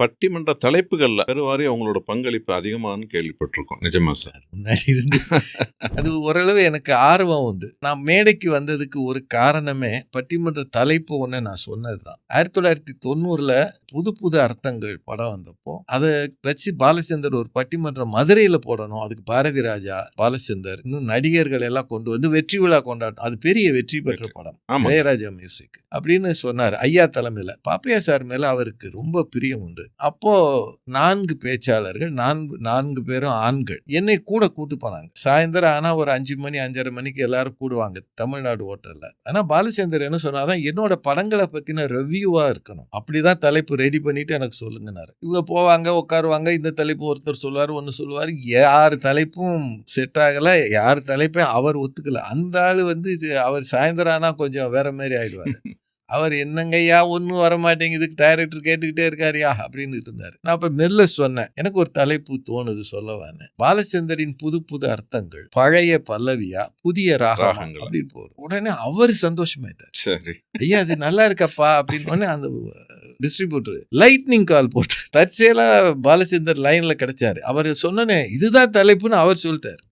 பட்டிமன்ற தலைப்புகள்ல பெருவாரி உங்களோட பங்களிப்பு அதிகமானு கேள்விப்பட்டிருக்கோம். நிஜமா சார்? முன்னாடி இருந்து அது ஓரளவு எனக்கு ஆர்வம் உண்டு. நான் மேடைக்கு வந்ததுக்கு ஒரு காரணமே பட்டிமன்ற தலைப்பு ஒன்று நான் சொன்னதுதான். 1990ல் புது புது அர்த்தங்கள் படம் வந்தப்போ அதை வச்சு பாலச்சந்தர் ஒரு பட்டிமன்றம் மதுரையில் போடணும். அதுக்கு பாரதி ராஜா, பாலச்சந்தர், இன்னும் நடிகர்கள் எல்லாம் கொண்டு வந்து வெற்றி விழா கொண்டாடணும். அது பெரிய வெற்றி பெற்ற படம், இளையராஜா மியூசிக் அப்படின்னு சொன்னார் ஐயா தலைமையில். பாப்பையா சார் மேல அவருக்கு ரொம்ப பிரியம் உண்டு. அப்போ 4 பேச்சாளர்கள், 4 பேரும் ஆண்கள், என்னை கூட கூட்டு போனாங்க. சாயந்தரம் ஆனா ஒரு 5 மணி 5:30 மணிக்கு எல்லாரும் கூடுவாங்க தமிழ்நாடு ஹோட்டல்ல. ஆனா பாலச்சந்தர் என்ன சொன்னாரா, என்னோட படங்களை பத்தின ரிவ்யூவா இருக்கணும், அப்படிதான் தலைப்பு ரெடி பண்ணிட்டு எனக்கு சொல்லுங்கன்னாரு. இவங்க போவாங்க, உட்காருவாங்க, இந்த தலைப்பு ஒருத்தர் சொல்லுவாரு, ஒன்னு சொல்லுவாரு. யார் தலைப்பும் செட் ஆகல, யார் தலைப்பையும் அவர் ஒத்துக்கல. அந்த ஆளு வந்து அவர் சாயந்தரம் ஆனா கொஞ்சம் வேற மாதிரி ஆயிடுவாரு. அவர் என்னங்கய்யா ஒன்றும் வரமாட்டேங்குது, டைரக்டர் கேட்டுக்கிட்டே இருக்காருயா அப்படின்னு இருந்தாரு. நான் அப்ப மெல்ல சொன்னேன், எனக்கு ஒரு தலைப்பு தோணுது சொல்லவான்னு. பாலச்சந்தரின் புது புது அர்த்தங்கள், பழைய பல்லவியா புதிய ராகம் அப்படின்னு போறோம். உடனே அவர் சந்தோஷமாயிட்டார். சரி ஐயா அது நல்லா இருக்கப்பா அப்படின்னு. அந்த டிஸ்ட்ரிபியூட்டர் லைட்னிங் கால் போட்டு தற்செயலா பாலச்சந்தர் லைன்ல கிடைச்சாரு. அவர் சொன்னனே இதுதான் தலைப்புன்னு அவர் சொல்லிட்டாரு.